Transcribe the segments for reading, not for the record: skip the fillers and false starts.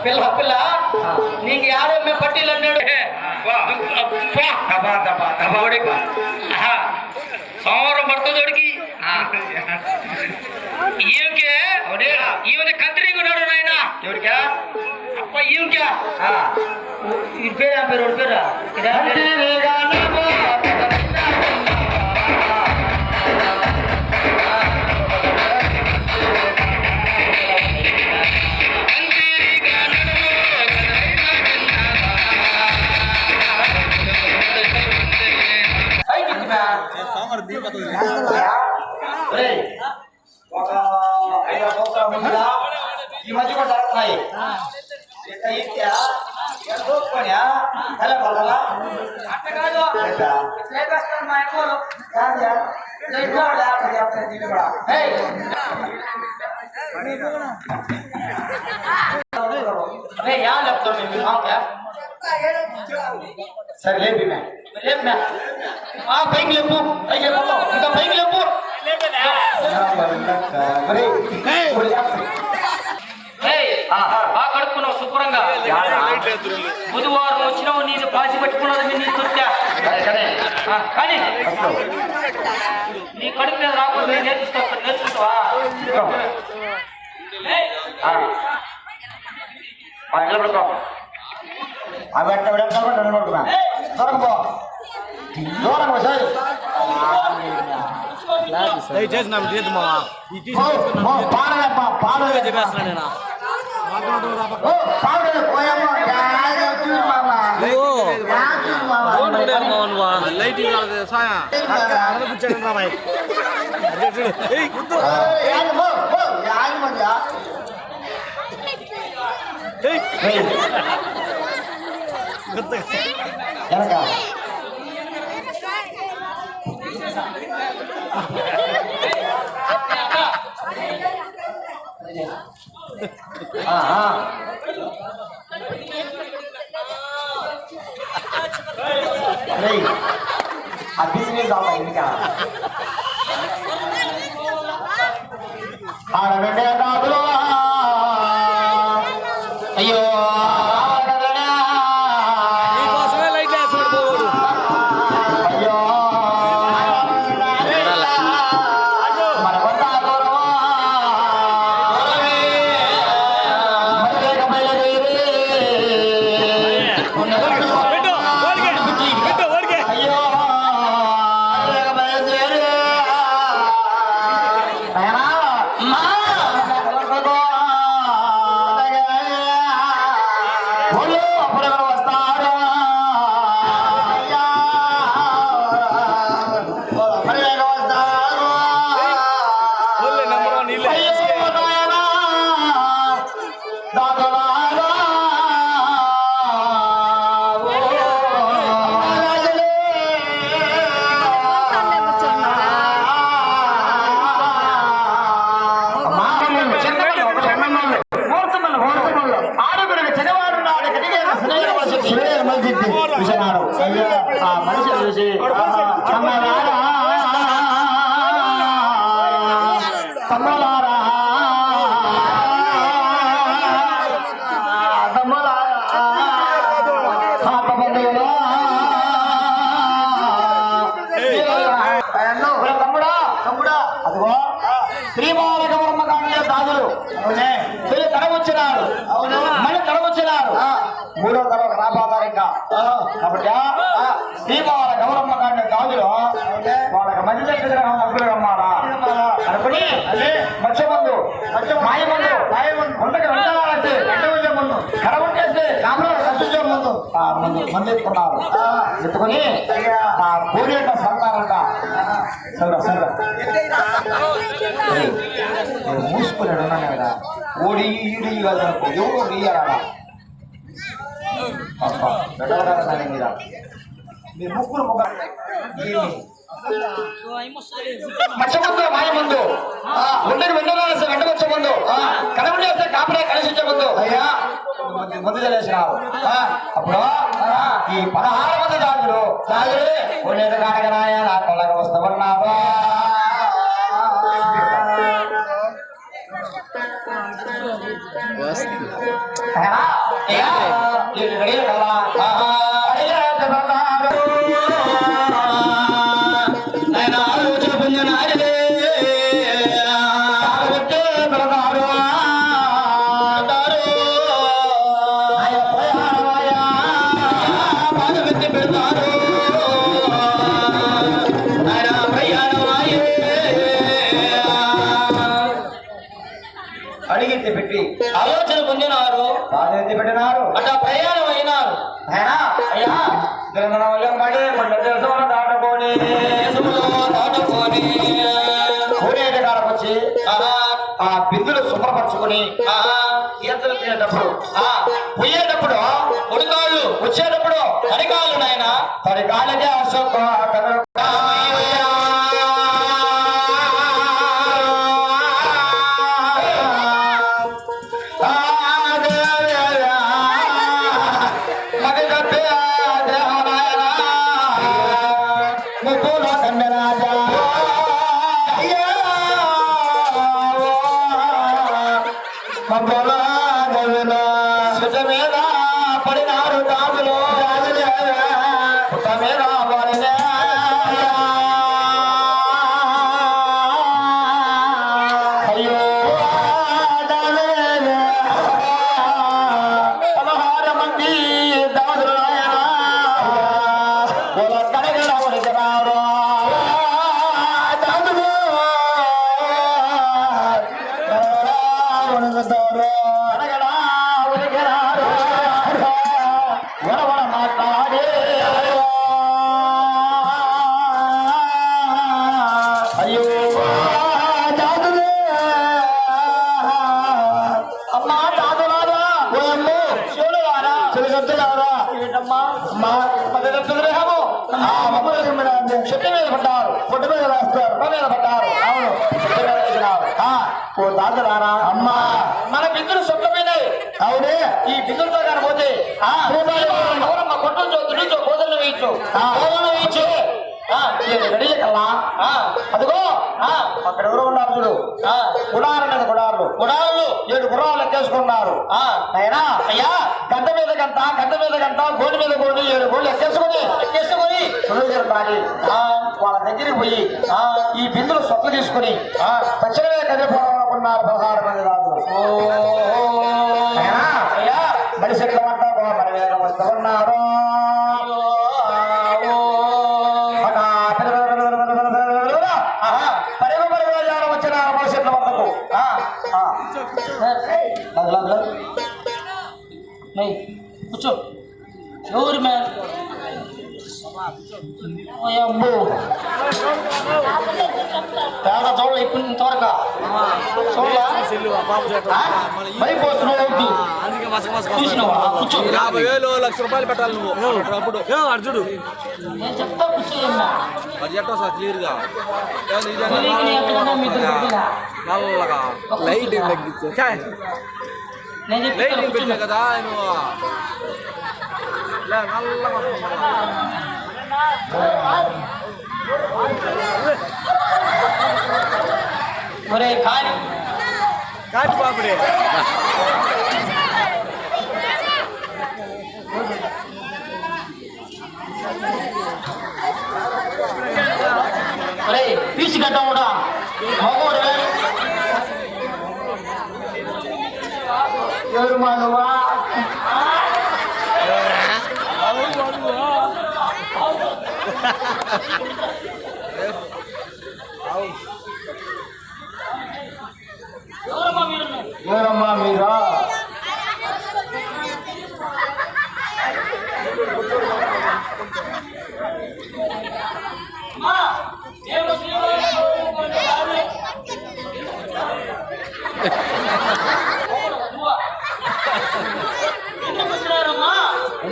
పిల్ల పిల్ల నీకు యాడో మేము పట్టీలు అన్నాడు సోమవారం పడుతుందోడికి ఈమెకే ఈమె కంత్రీగా ఉన్నాడు నాయన ఎవరికా అప్ప ఈమెకా ఈ పేరు ఆ పేరు పేరా ఒక 5 సంవత్సరాల ముందుగా ఈ మధ్య కూడా జరుగుతున్నాయి సరే లేపి పైకి లేపు పైకి ఇంకా పైకి లేపు కడుక్కున్నావు శుభ్రంగా బుధవారం వచ్చినావు నేను పాసి పెట్టుకున్నది నీ దొరికా కానీ నీ కడుపు మీద రాకుండా నేర్చుకుంటావా దయచేసి నాకు లేదు మావా చెప్పేస్తున్నా నేను లైటింగ్ బిజినెస్ అవుతాయి ఇంకా ఆడబెట్టే కాదు అయ్యో మనిషిని చూసి తమ్ములారా తమ్ముడా తమ్ముడా అదిగో శ్రీబాలక వర్మకాండ దాదులు తరవచ్చినారు అవును మళ్ళీ తరవచ్చినారు 3వ తరం రాబోతారు ఇంకా కాబట్టి శ్రీబాల గౌరమ్మ కాండ గాజులు వాళ్ళకి మంచి విగ్రహం అప్పులు రమ్మాలా అనుకుని మత్స్యమందు మాయమందు ఉండగా ఉండాలంటే ఎండ ముందు కర ఉంటేస్తే కామరాలు కట్టించే ముందు మందు ఎత్తుకున్నారు ఎత్తుకుని ఆ కోడి యొక్క సంతానంట మూసుకున్నాడు ఉన్నాను కదా ఓడి ఈడి కాదనుకో ఎవరు వీయరాడా దాని మీద మీ ముగ్గురు మచ్చముందు మాయముందు ఉండని వెంటనేసి వెంట వచ్చే ముందు కనబడి వస్తే కాపరే కలిసి ముందు అయ్యా ముందు తెలిసినావు అప్పుడు ఈ 16 మంది దాదులు ఉండేది కాడగనాయ నా కొల్లగా వస్తామన్నావు అయ్యా ఈ గడియ కదా అయ్యా పెడతారు ఆయన ఆలోచన పొందినారే పెడతారు అంటారు ఆయన ప్రయాణమయ్యా బాధపెట్టి పెడతారు ఆయన ప్రయాణమయ్యే అడిగితే పెట్టి ఆలోచన పొందినారు బాధెత్తి పెట్టినారు అట్లా ప్రయాణం అయినారు అయ్యా పడి దాటుకొని ఊరేట కాలం వచ్చి ఆ బిందులు శుభ్రపరచుకుని ఈతలు తినేటప్పుడు పోయేటప్పుడు ఉడికాళ్ళు వచ్చేటప్పుడు తడికాళ్ళు నాయన తడికాళ్ళకే అశోక పడినారు దాదులు అయ్యో పదహారు మంది దాదులు కడగలవరికినారు దాదులు కడగడా ఉరికినారు వడవడ మాట్లాడే అయ్యో దాదులే అమ్మా దాదులారా ఓయమ్మో శివులారా శివగద్దులారా ఏంటమ్మా అమ్మా పదగద్దులేమో చెట్టు మీద పడ్డారు పొట్టు మీద వేస్తారు మీద పడ్డారు అవును చెట్టు మీద వేసినారు ఓ దాదులారా అమ్మా మన బిందులు సొంతమైనవి అవునే ఈ బిందులతో కాకపోతే ఎవరమ్మ కొట్టం చూచు కోదలను వేయచ్చు కోదలను వేయచ్చు కల్లా అదిగో అక్కడ ఎవరు ఉన్నారు చూడు గుడారు మీద గుడారులు 7 గుర్రాలు ఎక్కేసుకున్నారు అయినా అయ్యా గంట మీద గంట గోడి మీద గోడి 7 గోళ్ళు ఎక్కేసుకొని రాని వాళ్ళ దగ్గరికి పోయి ఈ బిందులు సొట్లు తీసుకుని పచ్చగా కదిలిపోవాలనుకున్నారు 16 మంది రాజులు అయ్యా మనిషి ఎట్లా అంటారు మన మీద వస్తూ ఉన్నారు కూర్చో ఎవరు మే అబ్బో పేద చూడలే ఇప్పుడు ఇంతవరకు చూసినావా కూర్చో 50,000 లక్ష రూపాయలు పెట్టాలి నువ్వు అప్పుడు అర్జుడు నేను చెప్తా కూర్చోమ్మా అది చెప్పా సార్ క్లియర్ గా నల్లగా లైట్ తగ్గించు లైటింగ్ పెట్టా కదా నువ్వు నల్లగా ఒరే కాటి పాపడే ఒరే పీసి గడ్డ కూడా మగోడు ఎవరు మానవా ఎవరమ్మా మీరా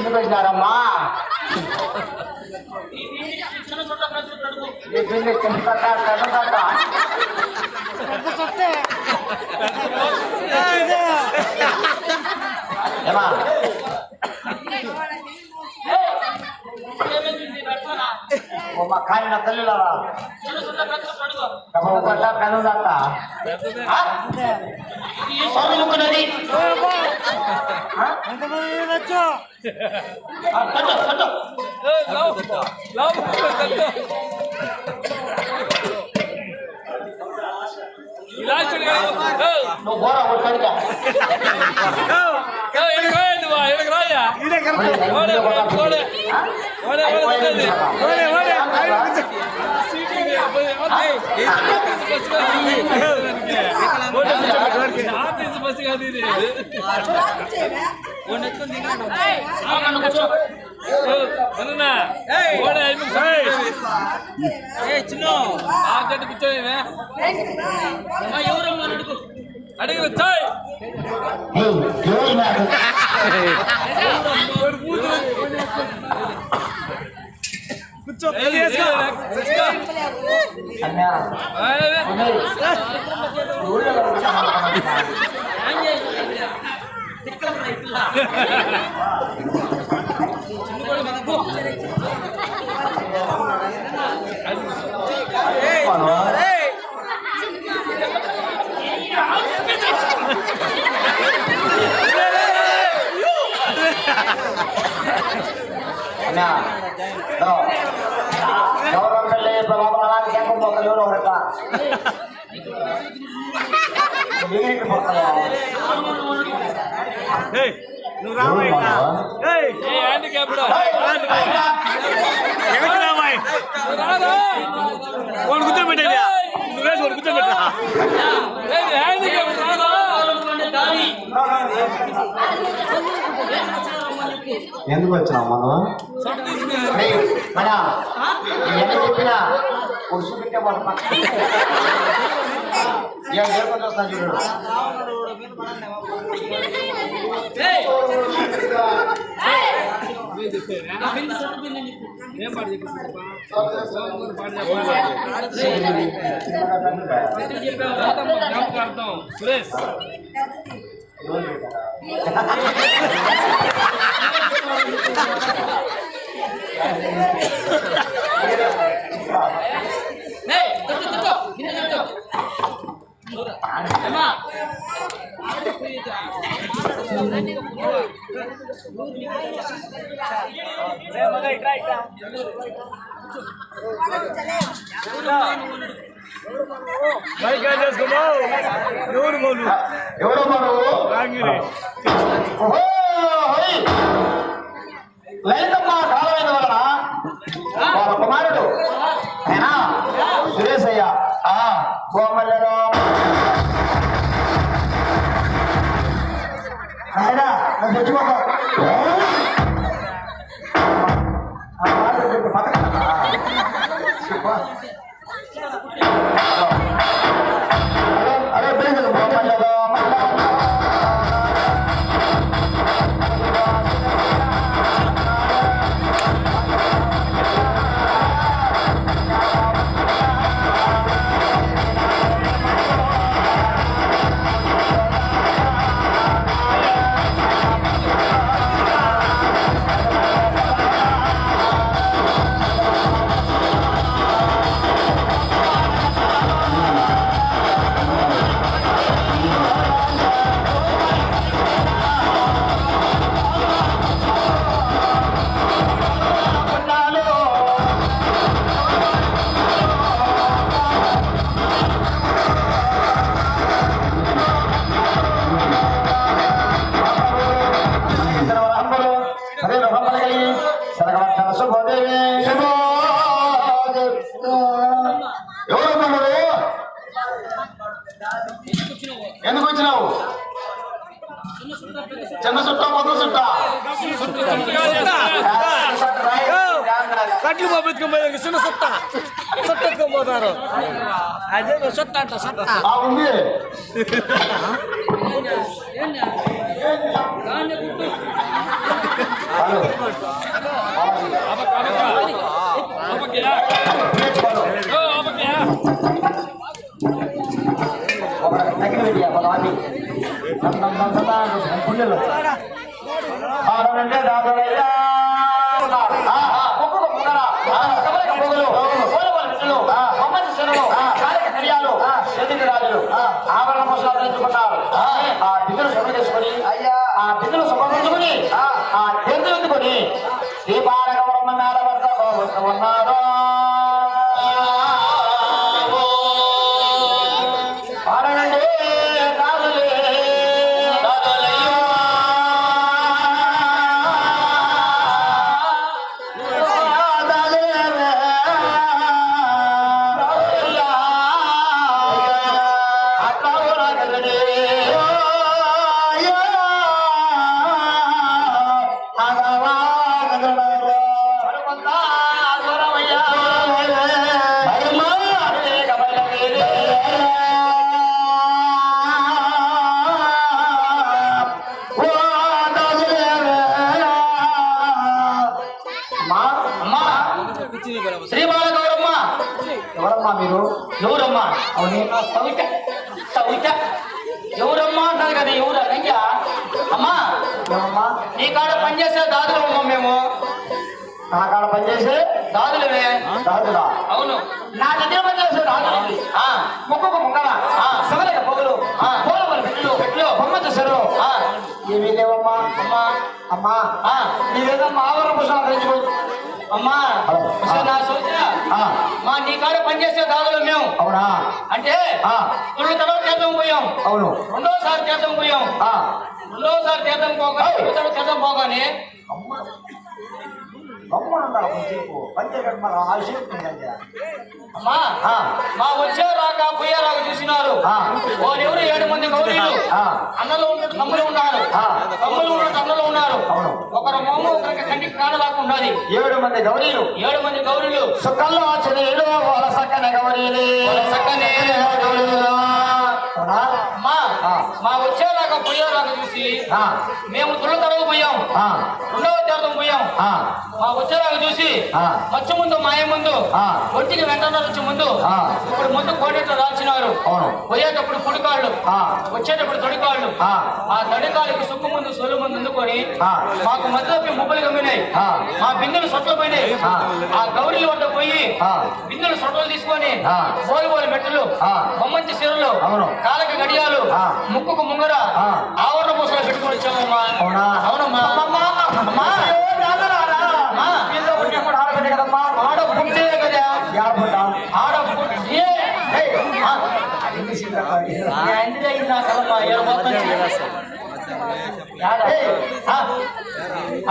ఎందుకు వచ్చినారమ్మా ఏమా మా ఆయన తల్లిలారా పెద్దదంట సొమ్ముకున్నది నువ్వు పోరా కొట్టుకోడిగా చిన్న ఆగట్టు కూర్చోవే ఎవరమ్మా అడుగు అడిగి వచ్చాయి కూర్చో నువ్వు కూర్చోబెట్టా నువ్వే కూర్చోబెట్టా ఎందుకు వచ్చినావు మనం మన ఎంత చెప్పినా పురుషు పెట్టే వాళ్ళు ఏర్పడి వస్తాను చూడు సురేష్ ఎవరో మనవు లలితమ్మ కాలమైన వలన వాళ్ళ కుమారుడు ఆయన సురేశయ్య కోమల్లలో ఆయన నన్ను తెచ్చుకోక అదే ప్రేమ కోమల్లలో ఎందుకు వచ్చినావు చిన్న చుట్టా మొదలు చుట్టా కట్లు పంపించుకోబోయే చిన్న సొట్ట సొట్టెత్తుకోబోతారు అదే సొట్ట అంట సొట్ట ఉంది పుణ్యలు దాదాయ్యా వచ్చినారు చేతికి రాజులు ఆభరణ పుష్పాలు ధరించుకున్నారు ఆ బిందులు శుభ్రం చేసుకొని అయ్యా ఆ బిందులు శుభ్రపరుచుకుని ఆ చేతులు ఎత్తుకొని దీపారక బ్రహ్మనాథ వద్ద ఉన్నారు పాడనండి రాజులే శ్రీబాలగౌరమ్మ ఎవరమ్మా మీరు ఎవరమ్మా అవునే సవిత సవిత ఎవరమ్మా అంటారు కదా ఎవరు అయ్యా అమ్మా ఏమమ్మా నీ కాడ పనిచేసే దాదులమ్మా మేము నా కాడ పనిచేసే దాదులమే దాదులా అవును నా దగ్గర పనిచేసే దాదులు ముక్కకు ముక్కల సవలక పొగలు పోలవల పెట్లు పెట్లు బొమ్మ చేశారు ఏమీ లేవమ్మా అమ్మా అమ్మా నీవేదమ్మా ఆవరణ పుష్పాలు ధరించుకో అమ్మా నా సూచన మా నీ కాడ పనిచేసే దాదులు మేము అవునా అంటే తుళ్ళు తడవ తీర్థం పోయాం అవును రెండోసారి తీర్థం పోయాం రెండోసారి తీర్థం పోగా తీర్థం పోగానే అమ్మా మా వచ్చే రాక పోయే రాక చూసినారు వారెవరు 7 మంది గౌరీలు అన్నలు ఉన్నట్టు తమ్ములు ఉన్నారు తమ్ములు ఉన్నట్టు అన్నలు ఉన్నారు ఒకరు మొమ్మ ఒకరికి కంటికి కానలాగా ఉన్నది 7 మంది గౌరీలు 7 మంది గౌరీలు సుఖంలో చెడు వాళ్ళ సక్కనే గౌరీలు సక్కనే అమ్మా మా వచ్చేలాగా పోయేలాగా చూసి మేము తుళ్ళ తడవ పోయాం రెండవ తీర్థం పోయాం మా వచ్చేలాగా చూసి మచ్చు ముందు మాయ ముందు ఒంటికి వెంటనే వచ్చే ముందు ఇప్పుడు ముందు కోడెట్లు రాల్చినారు పోయేటప్పుడు పుడికాళ్ళు వచ్చేటప్పుడు తొడికాళ్ళు ఆ తడికాళ్ళకి సుక్కు ముందు సొలు ముందు అందుకొని మాకు మధ్యలోకి ముబ్బలు గమ్మినాయి మా బిందెలు సొట్లు పోయినాయి ఆ గౌరీల వద్ద పోయి బిందెలు సొట్లు తీసుకొని బోలు మెట్టలు బొమ్మంచి సిరలు కాళ్ళకి గడియాలు ముక్కుకు ముంగర ఆవరణ పూసలు పెట్టుకుని వచ్చామమ్మా అవునమ్మా ఆడపుట్టే కదా ఆడపుట్టే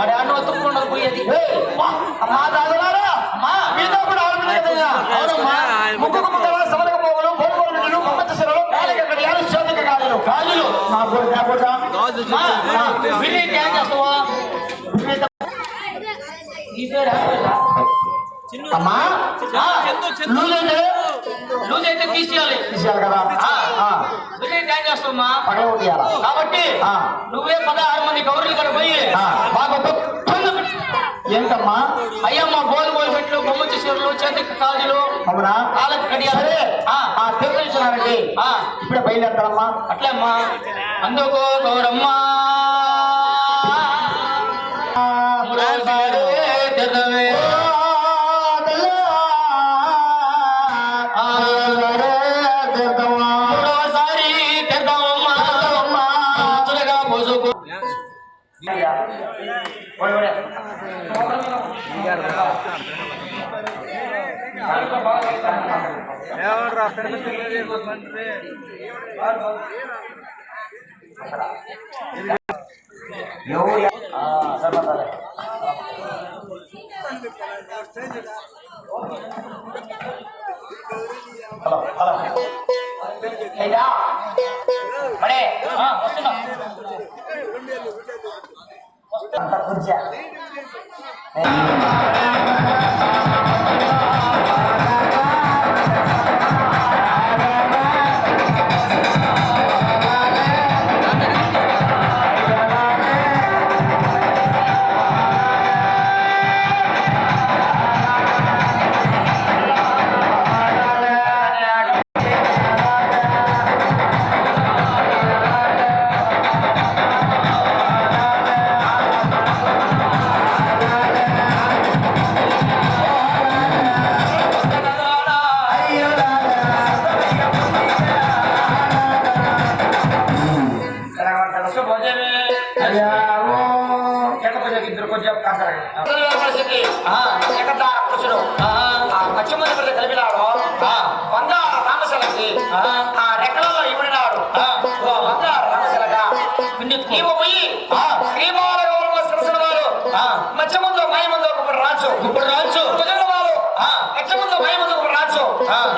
ఆడే అన్న తుక్కుండా పోయేది అమ్మా దాదారా అమ్మా మీతో కూడా అవునమ్మా ముక్కుకు ముంగర సవలక పోగలు బోలు బొమ్మంచి సిరలు కాళ్ళకి గడియాలు చేతికి కాళ్ళు కాళ్ళు అమ్మా లూజ్ అయితే తీసేయాలి కదా ఏం చేస్తావమ్మా కాబట్టి నువ్వే 16 మంది గౌరీలు ఇక్కడ పోయి మాకు ఏంటమ్మా అయ్యమ్మ బోలు పెట్లు బొమ్మచ్చి చీరలు చేతికి కాజులు అవునా కాళ్ళకి కడియాలి తీర్చినారండి ఇప్పుడే బయలుదేరతారమ్మా అట్లే అమ్మా అందుకు గౌరమ్మ అయ్యా ఓ ఎక్కడ కొంచెం ఇద్దరు కొంచెం కూర్చుడు పశ్చిమ కలిపినాడు బంగారు రామశలకి ఆ రెక్కలలో ఇవిడినాడు బంగారు రామశలగా నీవు పోయి శ్రీమాలగౌరవ సరసన వారు మధ్య ముందు మాయ ముందు ఒక రాజు ఇప్పుడు రాజు భుజంలో వారు మధ్య ముందు మాయ ముందు ఒక రాజు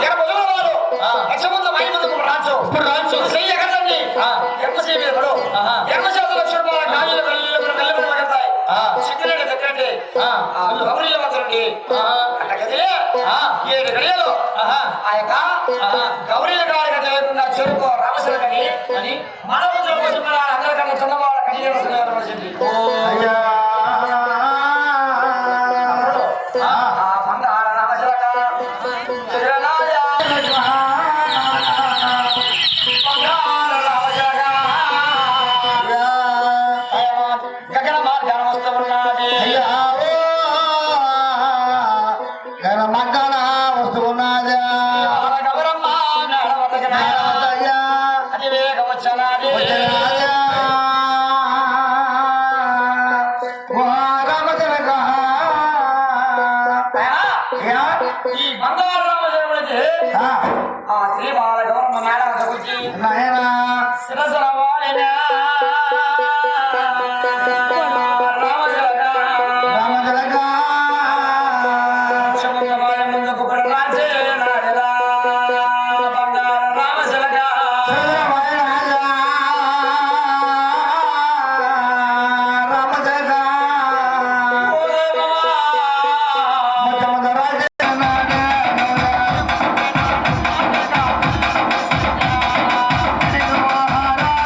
ఎర భుజంలో వారు మధ్య ముందు మాయ ముందు ఒక రాజు ఇప్పుడు రాజు చెయ్యి ఎక్కడండి ఎర్మసేపు ఎప్పుడు ఎర్మసేపు లక్ష్మణ కాళ్ళు వెళ్ళి వెళ్తాయి చిక్కనండి దగ్గరండి గౌరీలు మాత్రండి అట్లా కదిలే 7 గడియలు ఆ యొక్క గౌరీల గారికి తెలియకుండా చెరుకు రామశిలకని అని మానవుల కోసం అందరికన్నా చందమాల కళ్యాణి అయ్యా బంగార రామశిలక గగన మార్గాన వస్తూ ఉన్నది అయ్యా ఓ మగ్గన వస్తున్నదా గౌరమ్మ అయ్యా అది వేగం వచ్చనది ఈ బంగారు రామశిలకి